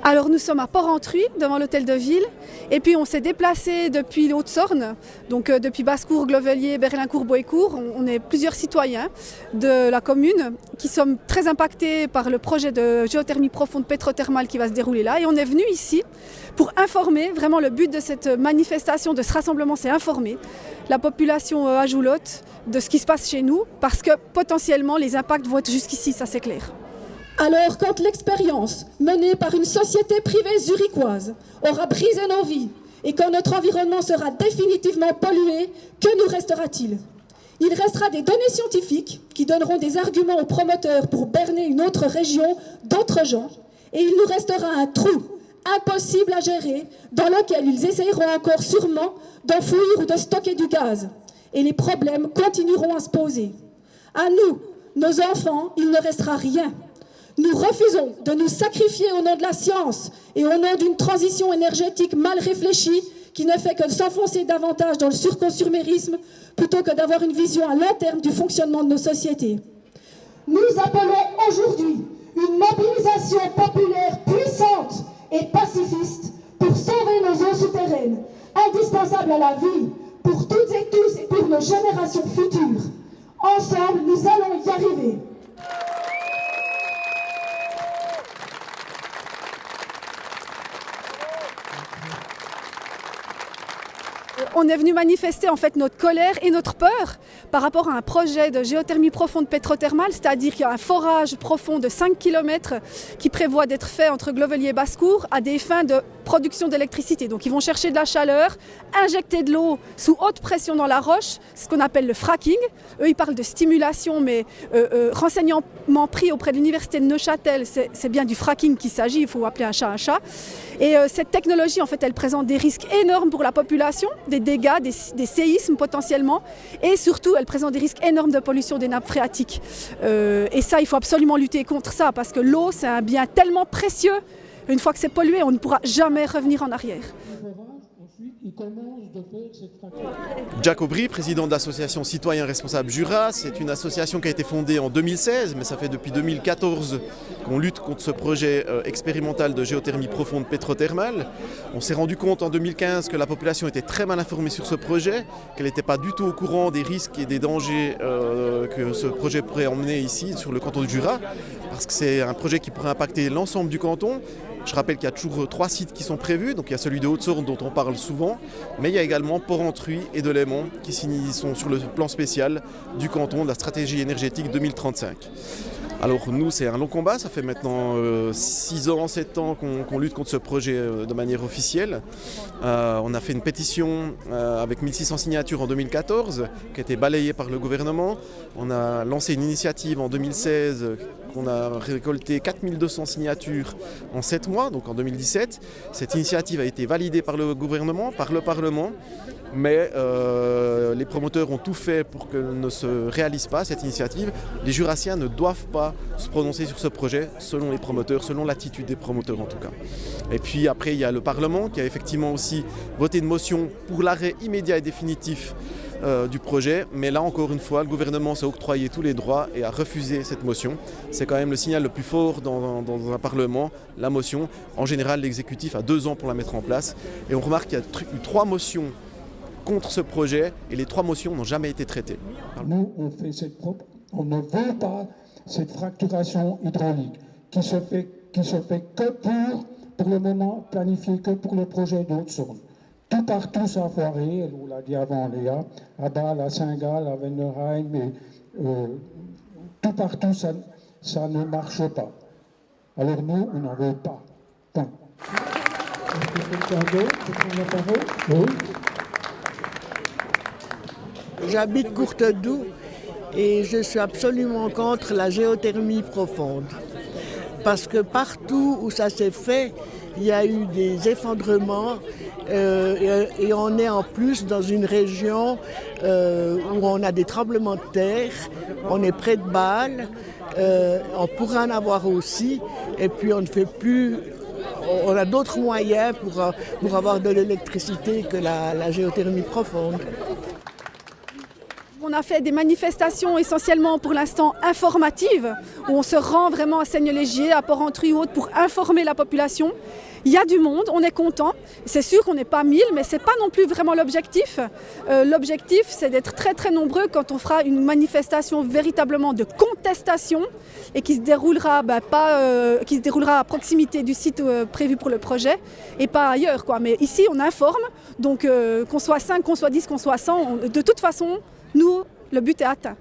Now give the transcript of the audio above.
Alors nous sommes à Port-Entruy, devant l'hôtel de ville, et puis on s'est déplacé depuis l'Haute-Sorne, donc depuis Basse-Cour, Glovelier, Berlincourt, Boécourt. On est plusieurs citoyens de la commune qui sommes très impactés par le projet de géothermie profonde pétrothermale qui va se dérouler là. Et on est venu ici pour informer, vraiment le but de cette manifestation, de ce rassemblement, c'est informer la population ajoulotte de ce qui se passe chez nous, parce que potentiellement les impacts vont être jusqu'ici, ça c'est clair. Alors, quand l'expérience menée par une société privée zurichoise aura brisé nos vies et quand notre environnement sera définitivement pollué, que nous restera-t-il ? Il restera des données scientifiques qui donneront des arguments aux promoteurs pour berner une autre région d'autres gens, et il nous restera un trou impossible à gérer dans lequel ils essayeront encore sûrement d'enfouir ou de stocker du gaz. Et les problèmes continueront à se poser. À nous, nos enfants, il ne restera rien. Nous refusons de nous sacrifier au nom de la science et au nom d'une transition énergétique mal réfléchie qui ne fait que s'enfoncer davantage dans le surconsumérisme plutôt que d'avoir une vision à long terme du fonctionnement de nos sociétés. Nous appelons aujourd'hui une mobilisation populaire puissante et pacifiste pour sauver nos eaux souterraines, indispensables à la vie pour toutes et tous et pour nos générations futures. Ensemble, nous allons y arriver. On est venu manifester en fait notre colère et notre peur par rapport à un projet de géothermie profonde pétrothermale, c'est-à-dire qu'il y a un forage profond de 5 km qui prévoit d'être fait entre Glovelier et Basse-Cour à des fins de production d'électricité. Donc ils vont chercher de la chaleur, injecter de l'eau sous haute pression dans la roche, c'est ce qu'on appelle le fracking. Eux ils parlent de stimulation, mais renseignement pris auprès de l'université de Neuchâtel, c'est bien du fracking qu'il s'agit, il faut appeler un chat un chat. Et cette technologie en fait elle présente des risques énormes pour la population, des dégâts, des séismes potentiellement, et surtout elle présente des risques énormes de pollution des nappes phréatiques. Et ça, il faut absolument lutter contre ça, parce que l'eau, c'est un bien tellement précieux, une fois que c'est pollué, on ne pourra jamais revenir en arrière. Jacques Aubry, président de l'association Citoyens Responsables Jura, c'est une association qui a été fondée en 2016, mais ça fait depuis 2014 qu'on lutte contre ce projet expérimental de géothermie profonde pétrothermale. On s'est rendu compte en 2015 que la population était très mal informée sur ce projet, qu'elle n'était pas du tout au courant des risques et des dangers que ce projet pourrait emmener ici sur le canton du Jura, parce que c'est un projet qui pourrait impacter l'ensemble du canton. Je rappelle qu'il y a toujours 3 sites qui sont prévus, donc il y a celui de Haute-Sorne dont on parle souvent, mais il y a également Port-Entruy et Delémont qui sont sur le plan spécial du canton de la stratégie énergétique 2035. Alors nous, c'est un long combat, ça fait maintenant 6 ans, 7 ans qu'on lutte contre ce projet de manière officielle. On a fait une pétition avec 1600 signatures en 2014 qui a été balayée par le gouvernement. On a lancé une initiative en 2016 qu'on a récolté 4200 signatures en 7 mois, donc en 2017. Cette initiative a été validée par le gouvernement, par le Parlement, mais les promoteurs ont tout fait pour qu'elle ne se réalise pas, cette initiative. Les Jurassiens ne doivent pas se prononcer sur ce projet, selon les promoteurs, selon l'attitude des promoteurs en tout cas. Et puis après, il y a le Parlement qui a effectivement aussi voté une motion pour l'arrêt immédiat et définitif du projet, mais là encore une fois, le gouvernement s'est octroyé tous les droits et a refusé cette motion. C'est quand même le signal le plus fort dans un Parlement, la motion. En général, l'exécutif a 2 ans pour la mettre en place. Et on remarque qu'il y a eu 3 motions contre ce projet et les 3 motions n'ont jamais été traitées. Nous, on ne veut pas cette fracturation hydraulique qui se fait que pour le moment, planifiée que pour le projet d'Haute-Sorne. Tout partout, ça a foiré, elle vous l'a dit avant Léa, à Bâle, à Saint-Gall, à Wennerheim, mais tout partout, ça ne marche pas. Alors nous, on n'en veut pas. Point. Est-ce que quelqu'un d'autre peut prendre la parole ? Oui. J'habite Courtedoux et je suis absolument contre la géothermie profonde. Parce que partout où ça s'est fait, il y a eu des effondrements et on est en plus dans une région où on a des tremblements de terre, on est près de Bâle, on pourrait en avoir aussi, et puis on ne fait plus, on a d'autres moyens pour avoir de l'électricité que la géothermie profonde. on a fait des manifestations essentiellement pour l'instant informatives, où on se rend vraiment à Seignelay-Gier, à Porrentruy ou autre pour informer la population. Il y a du monde, on est content. C'est sûr qu'on n'est pas 1000, mais ce n'est pas non plus vraiment l'objectif. L'objectif, c'est d'être très très nombreux quand on fera une manifestation véritablement de contestation et qui se déroulera, qui se déroulera à proximité du site prévu pour le projet et pas ailleurs, quoi. Mais ici, on informe, donc qu'on soit 5, qu'on soit 10, qu'on soit 100, de toute façon, nous, le but est atteint.